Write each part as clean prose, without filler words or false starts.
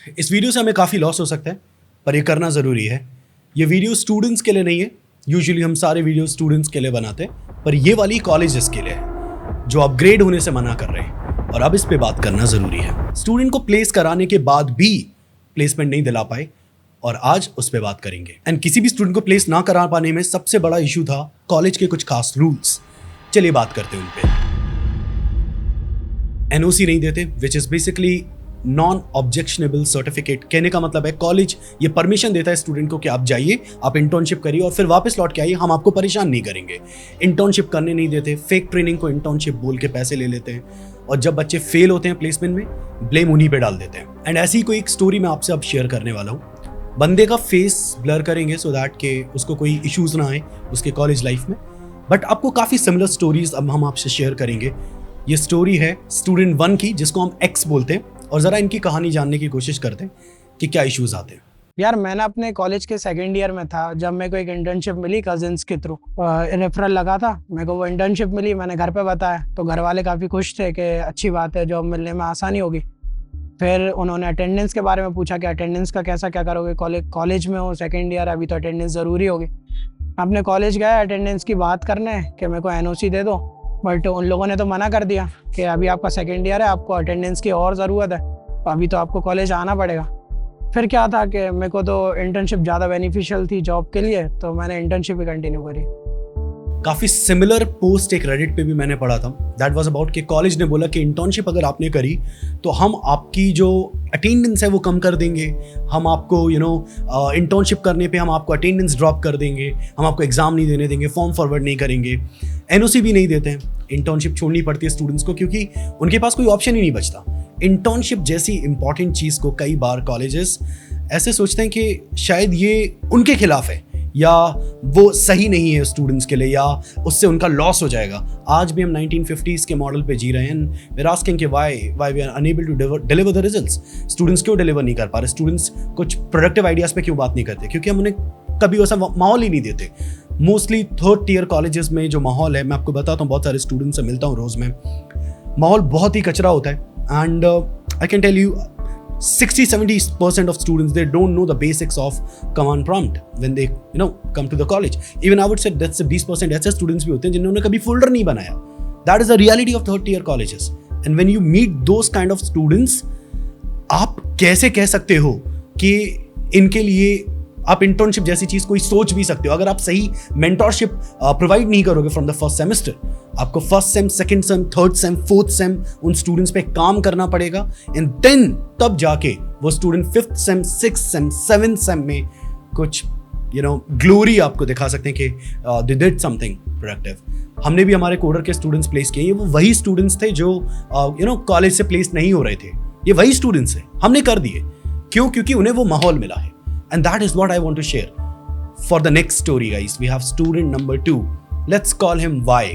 इस वीडियो से हमें काफ़ी लॉस हो सकता है, पर ये करना ज़रूरी है। ये वीडियो स्टूडेंट्स के लिए नहीं है। यूजुअली हम सारे वीडियो स्टूडेंट्स के लिए बनाते हैं, पर ये वाली कॉलेजेस के लिए है जो अपग्रेड होने से मना कर रहे हैं, और अब इस पे बात करना ज़रूरी है। स्टूडेंट को प्लेस कराने के बाद भी प्लेसमेंट नहीं दिला पाए, और आज उस पर बात करेंगे। एंड किसी भी स्टूडेंट को प्लेस ना करा पाने में सबसे बड़ा इशू था कॉलेज के कुछ खास रूल्स। चलिए बात करते हैं उन पे। एनओसी नहीं देते, which is basically non objectionable certificate. कहने का मतलब है कॉलेज ये परमिशन देता है स्टूडेंट को कि आप जाइए, आप इंटर्नशिप करिए और फिर वापस लौट के आइए, हम आपको परेशान नहीं करेंगे। इंटर्नशिप करने नहीं देते, फेक ट्रेनिंग को इंटर्नशिप बोल के पैसे ले लेते हैं, और जब बच्चे फेल होते हैं प्लेसमेंट में, ब्लेम उन्हीं पे डाल देते हैं। एंड ऐसी कोई एक स्टोरी मैं आपसे अब शेयर करने वाला हूँ। बंदे का फेस ब्लर करेंगे सो दैट के उसको कोई इश्यूज ना आए उसके कॉलेज लाइफ में, बट आपको काफ़ी सिमिलर स्टोरीज अब हम आपसे शेयर करेंगे। ये स्टोरी है स्टूडेंट 1 की, जिसको हम एक्स बोलते हैं, और ज़रा इनकी कहानी जानने की कोशिश करते हैं कि क्या इश्यूज आते हैं। यार मैंने अपने कॉलेज के सेकंड ईयर में था जब मेरे को एक इंटर्नशिप मिली कजिन्स के थ्रू। रेफरल लगा था मेरे को, वो इंटर्नशिप मिली, मैंने घर पे बताया तो घर वाले काफ़ी खुश थे कि अच्छी बात है, जॉब मिलने में आसानी होगी। फिर उन्होंने अटेंडेंस के बारे में पूछा कि अटेंडेंस का कैसा क्या करोगे, कॉलेज में हो सेकेंड ईयर, अभी तो अटेंडेंस ज़रूरी होगी। अपने कॉलेज गया अटेंडेंस की बात करने कि मेरे को एनओसी दे दो, बट उन लोगों ने तो मना कर दिया कि अभी आपका सेकेंड ईयर है, आपको अटेंडेंस की और ज़रूरत है, अभी तो आपको कॉलेज आना पड़ेगा। फिर क्या था कि मेरे को तो इंटर्नशिप ज़्यादा बेनिफिशियल थी जॉब के लिए, तो मैंने इंटर्नशिप ही कंटिन्यू करी। काफ़ी सिमिलर पोस्ट एक रेडिट पे भी मैंने पढ़ा था। दैट वाज अबाउट कि कॉलेज ने बोला कि इंटर्नशिप अगर आपने करी तो हम आपकी जो अटेंडेंस है वो कम कर देंगे, हम आपको इंटर्नशिप करने पे हम आपको अटेंडेंस ड्रॉप कर देंगे, हम आपको एग्ज़ाम नहीं देने देंगे, फॉर्म फॉरवर्ड नहीं करेंगे, एनओसी भी नहीं देते हैं। इंटर्नशिप छोड़नी पड़ती है स्टूडेंट्स को क्योंकि उनके पास कोई ऑप्शन ही नहीं बचता। इंटर्नशिप जैसी इंपॉर्टेंट चीज़ को कई बार कॉलेजेस ऐसे सोचते हैं कि शायद ये उनके खिलाफ है, या वो सही नहीं है स्टूडेंट्स के लिए, या उससे उनका लॉस हो जाएगा। आज भी हम 1950s के मॉडल पे जी रहे हैं। वी आर आस्किंग कि why we are unable to deliver the results. Students क्यों डिलीवर नहीं कर पा रहे? स्टूडेंट्स कुछ प्रोडक्टिव आइडियाज़ पे क्यों बात नहीं करते? क्योंकि हम उन्हें कभी वैसा माहौल ही नहीं देते। मोस्टली थर्ड टीयर कॉलेजेस में जो माहौल है, मैं आपको बताता हूँ, बहुत सारे स्टूडेंट्स से मिलता हूँ रोज़ में, माहौल बहुत ही कचरा होता है। And I can tell you 60-70% of students, they don't know the basics of command prompt when they come to the college. Even I would say that's 20% ऐसे students भी होते हैं जिन्होंने कभी folder नहीं बनाया। That is the reality of third tier colleges. And when you meet those kind of students, आप कैसे कह सकते हो कि इनके लिए आप इंटर्नशिप जैसी चीज कोई सोच भी सकते हो? अगर आप सही मेंटोरशिप प्रोवाइड नहीं करोगे फ्रॉम द फर्स्ट सेमेस्टर, आपको first sem, second same, third same, fourth same उन स्टूडेंट्स पे काम करना पड़ेगा। एंड देन तब जाके वो student fifth sem, sixth same, seventh same में कुछ ग्लोरी आपको दिखा सकते हैं कि दे डिड समथिंग प्रोडक्टिव। हमने भी हमारे कोडर के स्टूडेंट्स प्लेस किए, वो वही स्टूडेंट्स थे जो कॉलेज से प्लेस नहीं हो रहे थे। ये वही स्टूडेंट्स हैं, हमने कर दिए। क्यों? क्योंकि उन्हें वो माहौल मिला है। And that is what I want to share. For the next story, guys, we have student number 2. Let's call him Y.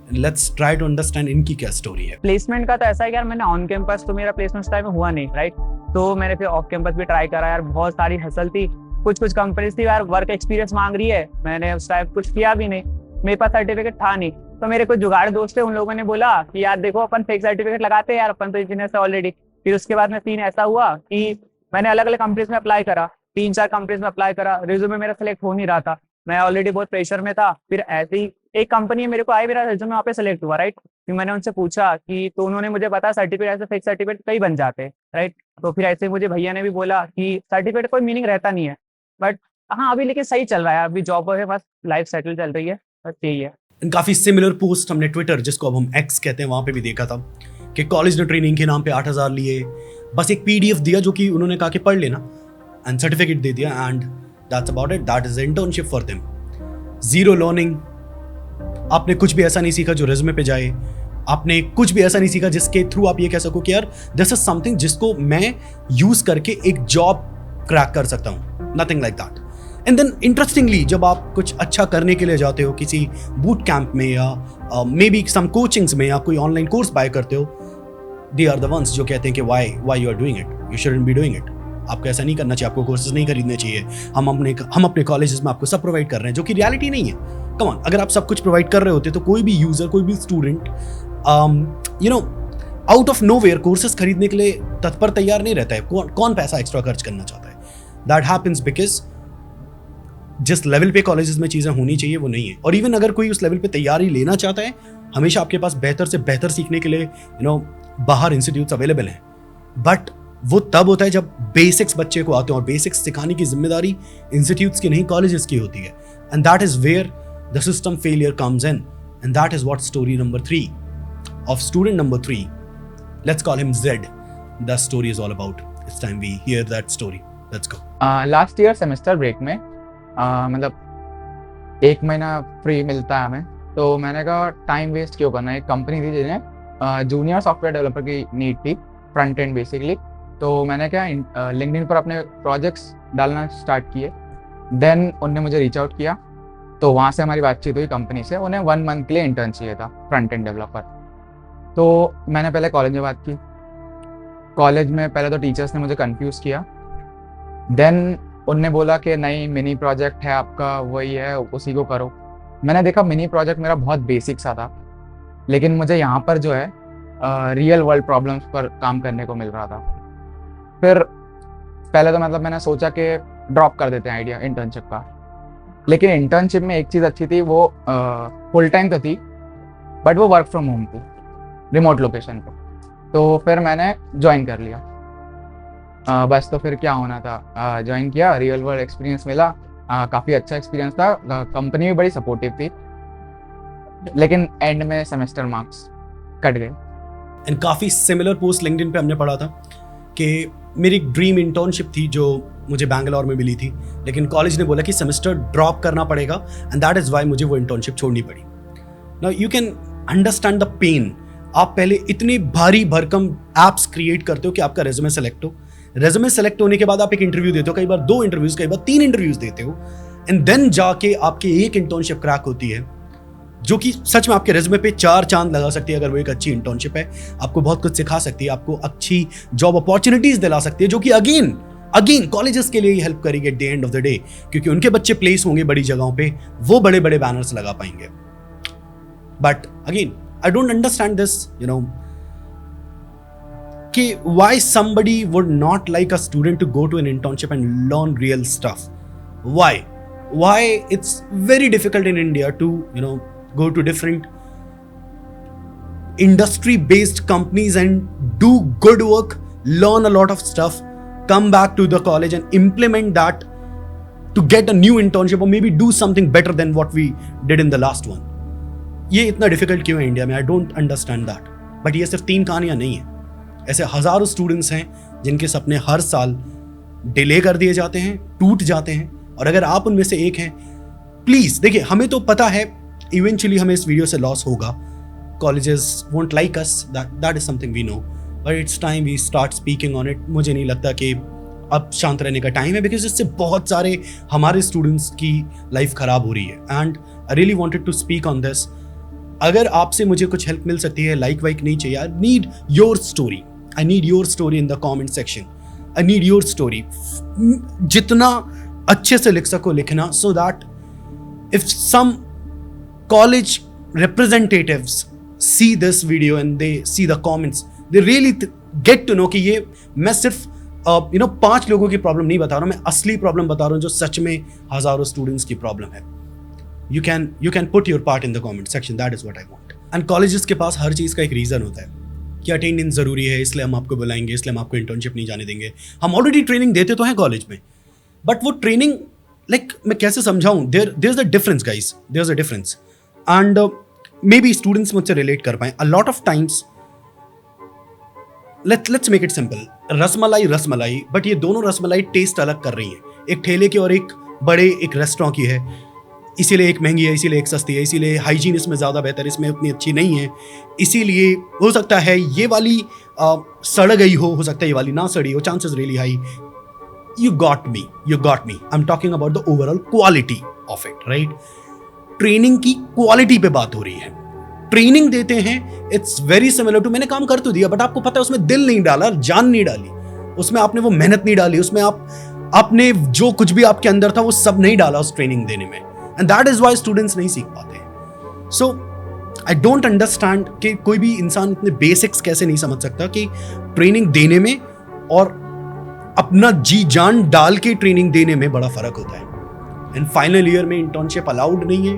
And let's try to understand इनकी क्या स्टोरी है। प्लेसमेंट का तो ऐसा है यार, मैंने ऑन कैंपस तो मेरा प्लेसमेंट टाइम में हुआ नहीं, राइट? तो मैंने फिर ऑफ कैंपस भी ट्राई करा यार, बहुत सारी हसल थी। कुछ कंपनीज थी यार वर्क एक्सपीरियंस मांग रही है, मैंने उस टाइम कुछ किया भी नहीं, मेरे पास सर्टिफिकेट था नहीं। तो मेरे कुछ जुगाड़ दोस्त थे, उन लोगों ने बोला कि यार देखो अपन फेक सर्टिफिकेट लगाते हैं यार, अपन तो इंजीनियर से ऑलरेडी। फिर उसके बाद में सीन ऐसा हुआ कि मैंने अलग अलग कंपनीज में अप्लाई करा, 3-4 कंपनीज में अप्लाई करा, रिज्यूमे मेरा सेलेक्ट हो नहीं रहा था, मैं ऑलरेडी बहुत प्रेशर में था। फिर ऐसे ही एक कंपनी मेरे को आई, मेरा रिज्यूमे वहाँ पे सेलेक्ट हुआ, राइट? फिर मैंने उनसे पूछा कि, तो उन्होंने मुझे बताया सर्टिफिकेट ऐसे फेक सर्टिफिकेट कई बन जाते हैं, राइट? तो फिर ऐसे मुझे भैया ने भी बोला कि सर्टिफिकेट कोई मीनिंग रहता नहीं है, बट हाँ अभी लेकिन सही चल रहा है, अभी जॉब है, बस लाइफ सेटल चल रही है, बस यही है। काफ़ी सिमिलर पोस्ट हमने ट्विटर, जिसको अब हम एक्स कहते हैं, वहाँ पे भी देखा था कि कॉलेज ने ट्रेनिंग के नाम पे 8,000 लिए, बस एक PDF दिया जो कि उन्होंने कहा कि पढ़ लेना, एंड सर्टिफिकेट दे दिया, and that's about it. That is internship for them. Zero learning. आपने कुछ भी ऐसा नहीं सीखा जो रिज्यूमे पे जाए, आपने कुछ भी ऐसा नहीं सीखा जिसके थ्रू आप ये कह सको कि यार दिस इज समथिंग जिसको मैं यूज करके एक जॉब क्रैक कर सकता हूँ। Nothing like that. And then interestingly जब आप कुछ अच्छा करने के लिए जाते हो किसी बूट कैंप में, या मे बी सम कोचिंग्स में, या कोई ऑनलाइन कोर्स बाय करते हो, दे आर द वंस जो कहते हैं कि why you are doing it, you shouldn't be doing it. आपको ऐसा नहीं करना चाहिए, आपको कोर्सेज नहीं खरीदने चाहिए, हम अपने कॉलेजेस में आपको सब प्रोवाइड कर रहे हैं, जो कि रियलिटी नहीं है। कम ऑन, अगर आप सब कुछ प्रोवाइड कर रहे होते तो कोई भी यूजर, कोई भी student out of nowhere courses खरीदने के लिए तत्पर तैयार नहीं रहता है। कौन पैसा एक्स्ट्रा खर्च करना चाहता है? दैट हैपेंस बिकॉज जिस लेवल पे कॉलेजेस में चीज़ें होनी चाहिए वो नहीं है। और इवन अगर कोई उस लेवल पे तैयारी लेना चाहता है, हमेशा आपके पास बेहतर से बेहतर सीखने के लिए बाहर इंस्टीट्यूट्स अवेलेबल हैं। बट वो तब होता है जब बेसिक्स बच्चे को आते हैं, और बेसिक्स सिखाने की जिम्मेदारी इंस्टीट्यूट्स की नहीं, कॉलेजेस की होती है। And that is where the system failure comes in, and that is what story number 3 of student number 3, let's call him Z, the story is all about. It's time we hear that story. Let's go. Last year semester break में मतलब 1 महीना free मिलता है हमें, तो मैंने कहा time waste क्यों करना है। एक कंपनी थी जिन्हें जूनियर सॉफ्टवेयर डेवलपर की नीड थी, फ्रंट एंड बेसिकली। तो मैंने क्या लिंक्डइन पर अपने प्रोजेक्ट्स डालना स्टार्ट किए। देन उनने मुझे रीच आउट किया, तो वहाँ से हमारी बातचीत हुई कंपनी से। उन्हें 1 मंथ के लिए इंटर्न चाहिए था फ्रंट एंड डेवलपर। तो मैंने पहले कॉलेज में बात की। कॉलेज में पहले तो टीचर्स ने मुझे कंफ्यूज किया। देन उनने बोला कि नहीं, मिनी प्रोजेक्ट है आपका, वही है, उसी को करो। मैंने देखा मिनी प्रोजेक्ट मेरा बहुत बेसिक सा था, लेकिन मुझे यहाँ पर जो है रियल वर्ल्ड प्रॉब्लम्स पर काम करने को मिल रहा था। फिर पहले तो मतलब मैंने सोचा कि ड्रॉप कर देते हैं आइडिया इंटर्नशिप का। लेकिन इंटर्नशिप में एक चीज़ अच्छी थी, वो फुल टाइम तो थी, बट वो वर्क फ्रॉम होम थी, रिमोट लोकेशन पे। तो फिर मैंने ज्वाइन कर लिया। बस तो फिर क्या होना था, ज्वाइन किया, रियल वर्ल्ड एक्सपीरियंस मिला, काफ़ी अच्छा एक्सपीरियंस था। कंपनी भी बड़ी सपोर्टिव थी, लेकिन एंड में सेमेस्टर मार्क्स कट गए। एंड काफ़ी सिमिलर पोस्ट लिंक्डइन पे हमने पढ़ा था कि मेरी एक ड्रीम इंटर्नशिप थी जो मुझे बैंगलोर में मिली थी, लेकिन कॉलेज ने बोला कि सेमेस्टर ड्रॉप करना पड़ेगा, एंड दैट इज़ वाई मुझे वो इंटर्नशिप छोड़नी पड़ी। Now you can understand the pain. आप पहले इतनी भारी भरकम एप्स क्रिएट करते हो कि आपका रेज्यूमे सेलेक्ट हो। रेज्यूमे सेलेक्ट होने के बाद आप एक इंटरव्यू देते हो, कई बार 2 इंटरव्यूज, कई बार 3 इंटरव्यूज देते हो, एंड देन जाके आपकी एक इंटर्नशिप क्रैक होती है, जो कि सच में आपके रेज्यूमे पे 4 चांद लगा सकती है। अगर वो एक अच्छी इंटर्नशिप है, आपको बहुत कुछ सिखा सकती है, आपको अच्छी जॉब अपॉर्चुनिटीज दिला सकती है, जो कि अगेन कॉलेजेस के लिए ही हेल्प करेगी at the end of the day, क्योंकि उनके बच्चे प्लेस होंगे बड़ी जगहों पे, वो बड़े बड़े बैनर्स लगा पाएंगे। But again I don't understand this, कि why somebody would not like a student to go to an internship and learn real stuff. Why it's very difficult in India to go to different industry based companies and do good work, learn a lot of stuff, come back to the college and implement that to get a new internship or maybe do something better than what we did in the last one. ये इतना difficult क्यों है India में? I don't understand that. But ये सिर्फ 3 कहानियां नहीं है, ऐसे हजारों स्टूडेंट्स हैं जिनके सपने हर साल डिले कर दिए जाते हैं, टूट जाते हैं। और अगर आप उनमें से एक हैं, प्लीज देखिए, हमें तो पता है इवेंचुअली हमें इस वीडियो से लॉस होगा, colleges won't like us, that is something we know, but it's time we start speaking on it. मुझे नहीं लगता कि अब शांत रहने का टाइम है, बिकॉज इससे बहुत सारे हमारे स्टूडेंट्स की लाइफ खराब हो रही है, and I really wanted to speak on this. अगर आपसे मुझे कुछ हेल्प मिल सकती है, लाइक वाइक नहीं चाहिए, I need your story, I need your story in the comment section, I need your story. जितना अच्छे से लिख सको लिखना, so that if some college representatives see this video and they see the comments, they really get to know कि ये मैं सिर्फ 5 लोगों की प्रॉब्लम नहीं बता रहा हूँ, मैं असली प्रॉब्लम बता रहा हूँ जो सच में हजारों स्टूडेंट्स की प्रॉब्लम है। You can put your part in the comment section. That is what I want. And colleges के पास हर चीज़ का एक रीज़न होता है कि अटेंडेंस ज़रूरी है, इसलिए हम आपको बुलाएंगे, इसलिए हम आपको इंटर्नशिप नहीं जाने देंगे। हम ऑलरेडी ट्रेनिंग देते तो हैं कॉलेज में, बट वो ट्रेनिंग मैं कैसे समझाऊँ, there is a difference guys, there is a difference, and maybe students मुझसे रिलेट कर पाएँ। A lot of times, let's make it simple, rasmalai, but ये दोनों रसमलाई टेस्ट अलग कर रही हैं। एक ठेले की और एक बड़े एक रेस्टोरेंट की है, इसीलिए एक महंगी है, इसीलिए एक सस्ती है, इसीलिए हाइजीन इसमें ज़्यादा बेहतर, इसमें उतनी अच्छी नहीं है, इसीलिए हो सकता है ये वाली सड़ गई हो सकता है ये वाली ना सड़ी हो, chances really high. You got me, I am talking about the overall quality of it, right? Training की क्वालिटी पे बात हो रही है। ट्रेनिंग देते हैं, इट्स वेरी सिमिलर टू, मैंने काम कर तो दिया, बट आपको पता है उसमें दिल नहीं डाला, जान नहीं डाली, उसमें आपने वो मेहनत नहीं डाली, उसमें आपने जो कुछ भी आपके अंदर था वो सब नहीं डाला उस ट्रेनिंग देने में, and that is why students नहीं सीख पाते। सो आई डोंट अंडरस्टैंड कि कोई भी इंसान इतने बेसिक्स कैसे नहीं समझ सकता कि ट्रेनिंग देने में और अपना जी जान डाल के ट्रेनिंग देने में बड़ा फर्क होता है। एंड फाइनल ईयर में इंटर्नशिप अलाउड नहीं है,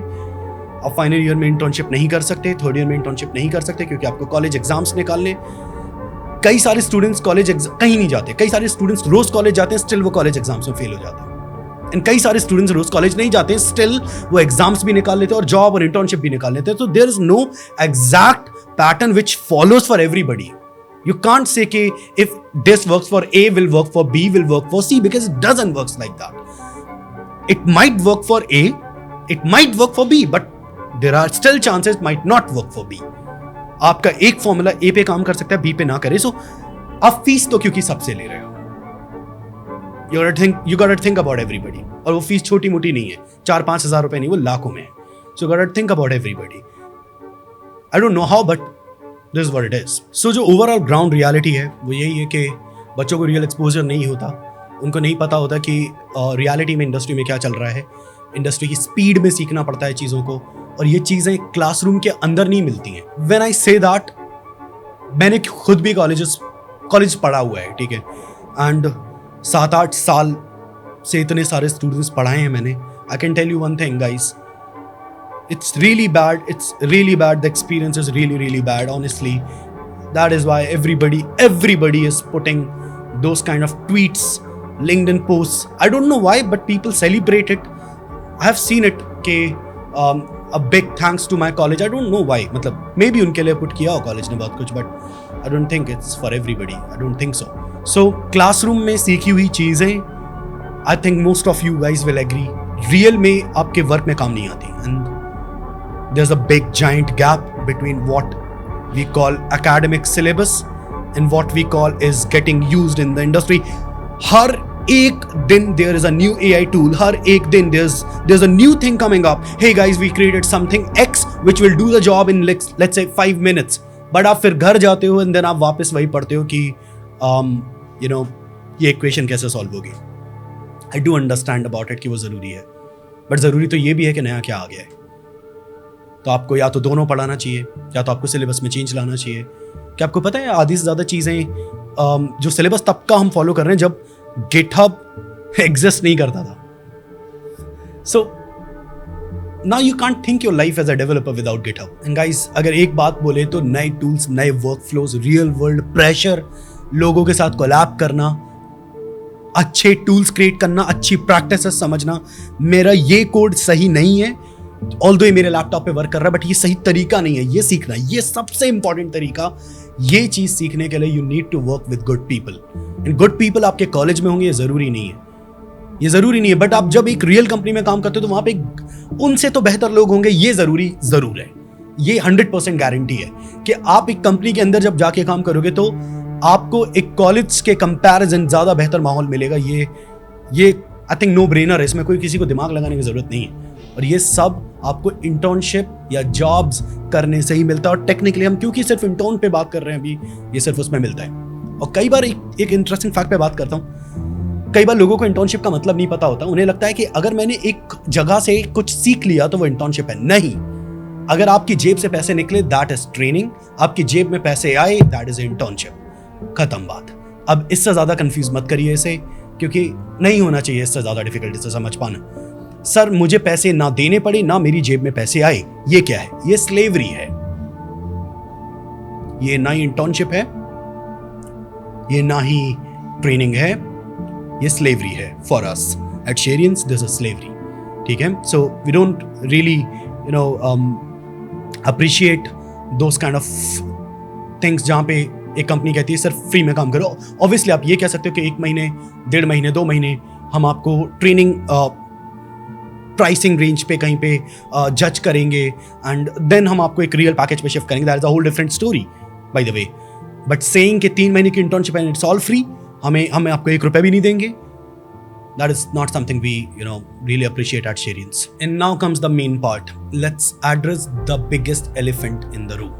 आप फाइनल ईयर में इंटर्नशिप नहीं कर सकते, थर्ड ईयर में इंटर्नशिप नहीं कर सकते क्योंकि आपको कॉलेज एग्जाम्स निकालने। कई सारे स्टूडेंट्स कॉलेज कहीं नहीं जाते, कई सारे स्टूडेंट्स रोज कॉलेज जाते हैं, स्टिल वो कॉलेज एग्जाम्स में फेल हो जाते हैं। एंड कई सारे स्टूडेंट्स रोज कॉलेज नहीं जाते, स्टिल वो एग्जाम्स भी निकाल लेते हैं और जॉब और इंटर्नशिप भी निकाल लेते हैं। तो there is no exact pattern which follows for everybody. You can't say कि if this works for A will work for B will work for C, because it doesn't work like that. It might work for A, it might work for B, but there are still chances it might not work for B. आपका एक formula A पे काम कर सकता है, B पे ना करे, so आप फीस तो क्योंकि सबसे ले रहे हो, you gotta think about everybody. और वो फीस छोटी मोटी नहीं है, 4-5 हज़ार रुपए नहीं, वो लाखों में है। So you gotta think about everybody. I don't know how, but this is what it is. So जो ओवरऑल ग्राउंड रियलिटी है वो यही है कि बच्चों को रियल एक्सपोजर नहीं होता, उनको नहीं पता होता कि रियलिटी में इंडस्ट्री में क्या चल रहा है। इंडस्ट्री की स्पीड में सीखना पड़ता है चीज़ों को, और ये चीज़ें क्लासरूम के अंदर नहीं मिलती हैं। व्हेन आई से दैट, मैंने खुद भी कॉलेज पढ़ा हुआ है, ठीक है, एंड 7-8 साल से इतने सारे स्टूडेंट्स पढ़ाए हैं मैंने। I can tell you one thing guys, it's really bad, the experience is really bad, honestly. That is why everybody is putting those kind of tweets, LinkedIn posts. I don't know why, but people celebrate it. I have seen it कि a big thanks to my college. I don't know why, मतलब maybe उनके लिए put किया हो college ने बहुत कुछ, but I don't think it's for everybody. I don't think so. So classroom में सीखी हुई चीज़ें, I think most of you guys will agree, real में आपके वर्क में काम नहीं आती। And there's a big giant gap between what we call academic syllabus and what we call is getting used in the industry. हर एक दिन there is a new AI tool, हर एक दिन there's a new thing coming up. Hey guys, we created something X which will do the job in let's say 5 minutes. But आप फिर घर जाते हो and then आप वापस वही पढ़ते हो कि ये equation कैसे solve होगी। I do understand about it कि वो ज़रूरी है, but ज़रूरी तो ये भी है कि नया क्या आ गया है। तो आपको या तो दोनों पढ़ाना चाहिए, या तो आपको सिलेबस में चेंज लाना चाहिए। क्या आपको पता है आधी से ज़्यादा चीज़ें जो सिलेबस तब का हम फॉलो कर रहे हैं जब गिटहब एग्जिस्ट नहीं करता था। So now you can't think your life as a developer without GitHub. And guys, अगर एक बात बोले तो नए टूल्स, नए workflows, real world pressure, लोगों के साथ कोलैब करना, अच्छे टूल्स क्रिएट करना, अच्छी प्रैक्टिसेस समझना। मेरा ये कोड सही नहीं है, ऑल्दो ये मेरे लैपटॉप पे वर्क कर रहा है, बट ये सही तरीका नहीं है ये सीखना। ये सबसे इंपॉर्टेंट तरीका, ये चीज सीखने के लिए you need to work with good people. And good people आपके कॉलेज में होंगे, ये जरूरी नहीं है, बट आप जब एक रियल कंपनी में काम करते हो तो वहां पे उनसे तो बेहतर लोग होंगे, ये जरूर है। ये 100% गारंटी है कि आप एक कंपनी के अंदर जब जाके काम करोगे तो आपको एक कॉलेज के कंपैरिजन ज्यादा बेहतर माहौल मिलेगा। ये आई थिंक नो ब्रेनर है, इसमें कोई किसी को दिमाग लगाने की जरूरत नहीं है। और ये सब आपको इंटर्नशिप या जॉब्स करने से ही मिलता है। और टेक्निकली हम क्योंकि सिर्फ इंटर्न पे बात कर रहे हैं अभी, ये सिर्फ उसमें मिलता है। और कई बार एक इंटरेस्टिंग फैक्ट पे बात करता हूँ, कई बार लोगों को इंटर्नशिप का मतलब नहीं पता होता। उन्हें लगता है कि अगर मैंने एक जगह से कुछ सीख लिया तो वो इंटर्नशिप है। नहीं, अगर आपकी जेब से पैसे निकले दैट इज ट्रेनिंग, आपकी जेब में पैसे आए दैट इज इंटर्नशिप। खत्म बात। अब इससे ज्यादा कंफ्यूज मत करिए इसे, क्योंकि नहीं होना चाहिए इससे ज्यादा डिफिकल्टी से समझ पाना। सर मुझे पैसे ना देने पड़े, ना मेरी जेब में पैसे आए, ये क्या है? ये स्लेवरी है। ये ना ही इंटर्नशिप है, ये ना ही ट्रेनिंग है, ये स्लेवरी है। For us at Sheryians this is slavery. ठीक है, so we don't really appreciate those kind of things जहां पे एक कंपनी कहती है सिर्फ फ्री में काम करो। ऑब्वियसली आप ये कह सकते हो कि 1 महीने, 1.5 महीने, 2 महीने हम आपको ट्रेनिंग प्राइसिंग रेंज पे कहीं पे जज करेंगे एंड देन हम आपको एक रियल पैकेज पे शिफ्ट करेंगे। That is a whole different story by the way. But saying कि 3 महीने की internship and it's all free, हमें आपको 1 रुपया भी नहीं देंगे, that is not something we really appreciate at Sharians. And now comes the main part. Let's address the biggest elephant in the room.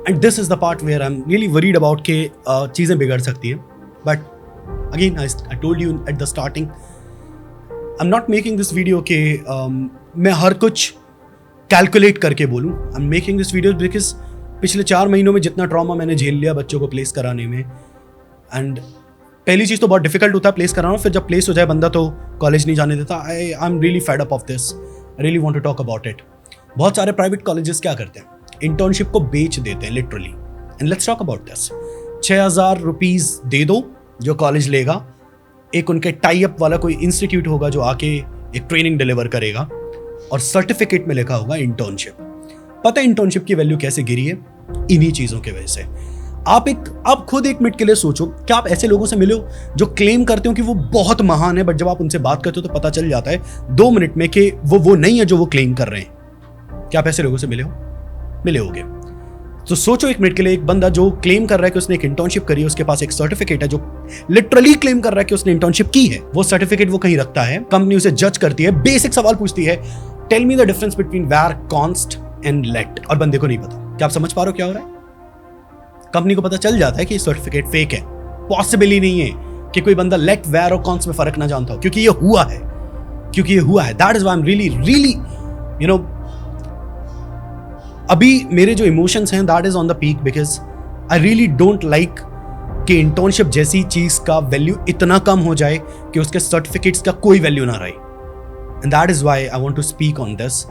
And this is the part where I'm really worried about कि चीज़ें बिगड़ सकती हैं. But again, I told you at the starting, I'm not making this video कि मैं हर कुछ calculate करके बोलूँ, I am making this video because पिछले 4 महीनों में जितना ट्रॉमा मैंने झेल लिया बच्चों को प्लेस कराने में, एंड पहली चीज़ तो बहुत डिफिकल्ट होता है प्लेस कराना, फिर जब प्लेस हो जाए बंदा तो कॉलेज नहीं जाने देता। I am really fed up of this, really want to talk about it. बहुत सारे प्राइवेट कॉलेजेस क्या करते हैं, इंटर्नशिप को बेच देते हैं literally, and let's talk about this. 6,000 rupees दे दो जो कॉलेज लेगा, एक उनके टाई अप वाला कोई इंस्टीट्यूट होगा जो आके एक ट्रेनिंग डिलीवर करेगा, और सर्टिफिकेट में लिखा होगा इंटर्नशिप। पता है इंटर्नशिप की वैल्यू कैसे गिरी है? इन्हीं चीज़ों की वजह से। आप खुद एक मिनट के लिए सोचो, क्या आप ऐसे लोगों से मिले हो जो क्लेम करते हो कि वो बहुत महान है, बट जब आप उनसे बात करते हो तो पता चल जाता है 2 मिनट में कि वो नहीं है जो वो क्लेम कर रहे हैं? क्या आप ऐसे लोगों से मिले होगे? तो सोचो एक मिनट के लिए, एक बंदा जो क्लेम कर रहा है कि उसने एक इंटर्नशिप करी है, उसके पास एक सर्टिफिकेट है, जो लिटरली क्लेम कर रहा है कि उसने इंटर्नशिप की है, वो सर्टिफिकेट वो कहीं रखता है, कंपनी उसे जज करती है, बेसिक सवाल पूछती है, tell me the difference between var, const and let, और बंदे को नहीं पता। क्या आप समझ पा रहे हो क्या हो रहा है? कंपनी को पता चल जाता है कि सर्टिफिकेट फेक है। पॉसिबल ही नहीं है कि कोई बंदा लेट, वेर और कॉन्स्ट में फर्क ना जानता हो, क्योंकि ये हुआ है। That is why I am really you know, अभी मेरे जो इमोशंस हैं that is on the peak, because I really don't like कि इंटर्नशिप जैसी चीज का वैल्यू इतना कम हो जाए कि उसके सर्टिफिकेट्स का कोई वैल्यू ना रहे, and that is why I want to speak on this.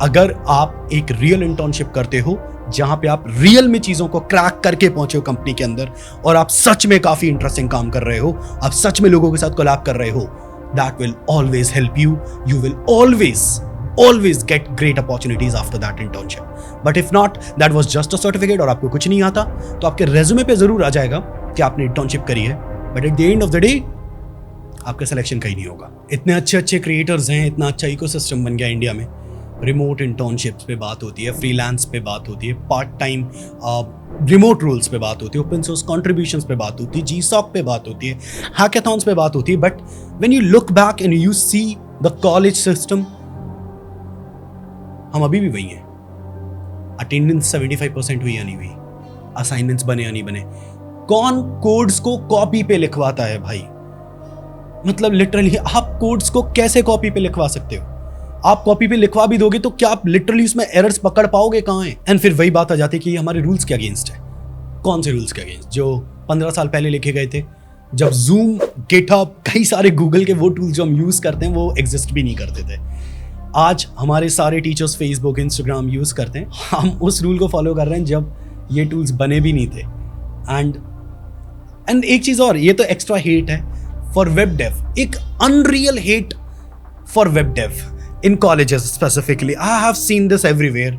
अगर आप एक रियल इंटर्नशिप करते हो जहां पे आप रियल में चीजों को क्रैक करके पहुंचे हो कंपनी के अंदर, और आप सच में काफी इंटरेस्टिंग काम कर रहे हो, आप सच में लोगों के साथ कोलैब कर रहे हो, that will always help you will always get great opportunities after that internship. But if not, that was just a certificate और आपको कुछ नहीं आता, तो आपके रेज्यूमे पे जरूर आ जाएगा कि आपने इंटर्नशिप करी है, but at the end of the day आपका सिलेक्शन कहीं नहीं होगा। इतने अच्छे क्रिएटर्स हैं, इतना अच्छा इकोसिस्टम बन गया इंडिया में। रिमोट इंटर्नशिप्स पे बात होती है, फ्रीलांस पे बात होती है, पार्ट टाइम रिमोट रोल्स पे बात होती है, ओपन सोर्स कॉन्ट्रीब्यूशंस पे बात होती है, GSOC पे बात होती है, हैकाथॉन्स पे बात होती है, but when you look back and you see the college system, हम अभी भी वही हैं। अटेंडेंस 75% हुई या नहीं हुई, असाइनमेंट्स बने या नहीं बने, कौन कोड्स को कॉपी पे लिखवाता है भाई? मतलब लिटरली आप कोड्स को कैसे कॉपी पे लिखवा सकते हो? आप कॉपी पे लिखवा भी दोगे तो क्या आप लिटरली उसमें एरर्स पकड़ पाओगे? कहाँ हैं? एंड फिर वही बात आ जाती है कि हमारे रूल्स के अगेंस्ट है। कौन से रूल्स के अगेंस्ट? जो 15 साल पहले लिखे गए थे, जब जूम, गिटहब, कई सारे गूगल के वो टूल्स जो हम यूज करते हैं वो एग्जिस्ट भी नहीं करते थे। आज हमारे सारे टीचर्स फेसबुक, इंस्टाग्राम यूज करते हैं, हम उस रूल को फॉलो कर रहे हैं जब ये टूल्स बने भी नहीं थे। एंड एक चीज और, ये तो एक्स्ट्रा हेट है फॉर वेब डेव, एक unreal hate for web dev in colleges specifically. I have seen this everywhere.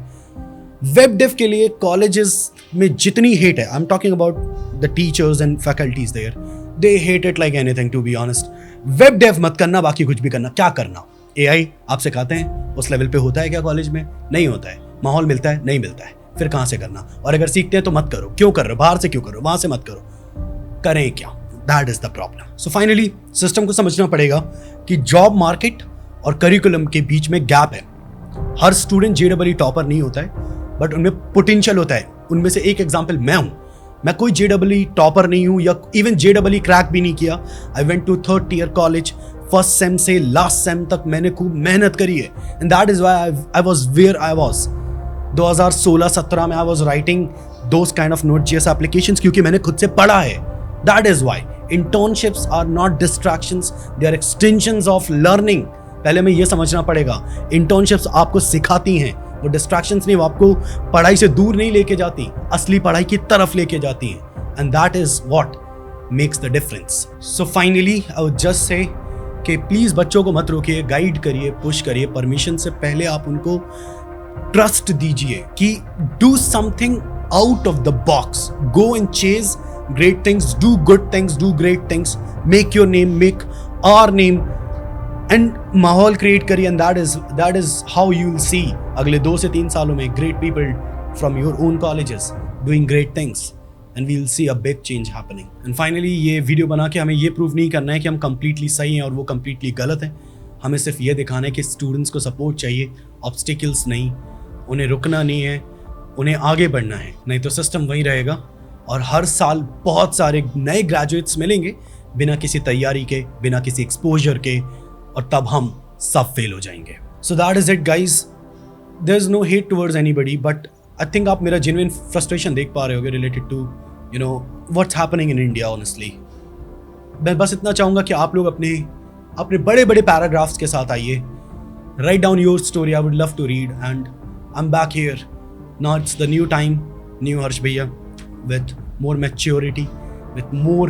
Web dev के लिए कॉलेजेस में जितनी हेट है, I am talking about the teachers and faculties there, they hate it like anything to be honest. Web dev मत करना, बाकी कुछ भी करना। क्या करना? AI आप सिखाते हैं, उस लेवल पे होता है क्या कॉलेज में? नहीं होता है। माहौल मिलता है? नहीं मिलता है। फिर कहाँ से करना? और अगर सीखते हैं तो मत करो। क्यों कर रहे हो? बाहर से क्यों करो? वहां से मत करो। करें क्या? That is the problem. So finally system को समझना पड़ेगा कि जॉब मार्केट और करिकुलम के बीच में गैप है। हर स्टूडेंट JEE टॉपर नहीं होता है, बट उनमें पोटेंशियल होता है। उनमें से एक एग्जाम्पल मैं हूँ। मैं कोई JEE टॉपर नहीं हूँ, या इवन JEE क्रैक भी नहीं किया। I went to 3rd year college, first sem से लास्ट सेम तक मैंने खूब मेहनत करी है, and that is why I was where I was. 2016-17 में I was writing those kind of Node.js applications, क्योंकि मैंने खुद से पढ़ा है। That is why internships are not distractions, they are extensions of learning. पहले में ये समझना पड़ेगा, इंटर्नशिप्स आपको सिखाती हैं, वो डिस्ट्रैक्शंस नहीं, वो आपको पढ़ाई से दूर नहीं लेके जाती, असली पढ़ाई की तरफ लेके जाती हैं, and that is what makes the difference. So finally I would just say कि प्लीज बच्चों को मत रोकिए, गाइड करिए, पुश करिए। परमिशन से पहले आप उनको ट्रस्ट दीजिए कि do something out of the box, go and chase great things, do good things, do great things, make your name, make our name, and माहौल क्रिएट करिए। And that is how you will see अगले 2 से 3 सालों में great people from your own colleges doing great things, and we'll see a big change happening. And finally ये video बना के हमें ये प्रूव नहीं करना है कि हम completely सही हैं और वो completely गलत हैं। हमें सिर्फ ये दिखाना है कि स्टूडेंट्स को सपोर्ट चाहिए, ऑब्स्टिकल्स नहीं, उन्हें रुकना नहीं है, उन्हें आगे बढ़ना है, नहीं तो सिस्टम वही रहेगा और हर साल बहुत सारे नए ग्रेजुएट्स मिलेंगे बिना किसी तैयारी के, बिना किसी एक्सपोजर के, और तब हम सब फेल हो जाएंगे। So that is it guys. There is no hate towards anybody, but I think आप मेरा जेन्युइन फ्रस्ट्रेशन देख पा रहे होगे related to you know what's happening in India honestly. मैं बस इतना चाहूँगा कि आप लोग अपने बड़े बड़े पैराग्राफ्स के साथ आइए, write down your story, I would love to read, and I am back here now. It's the new time, new Harsh भैया, with more maturity, with more,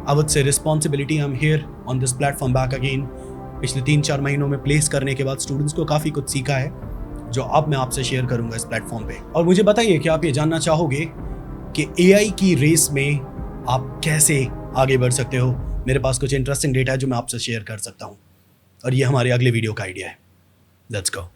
I would say, responsibility. I'm here on this platform back again. पिछले 3-4 महीनों में place करने के बाद students को काफ़ी कुछ सीखा है जो अब मैं आपसे शेयर करूंगा इस प्लेटफॉर्म पे। और मुझे बताइए कि आप ये जानना चाहोगे कि AI की रेस में आप कैसे आगे बढ़ सकते हो। मेरे पास कुछ इंटरेस्टिंग डेटा है जो मैं आपसे शेयर कर सकता हूँ, और ये हमारे अगले वीडियो का आइडिया है। Let's go.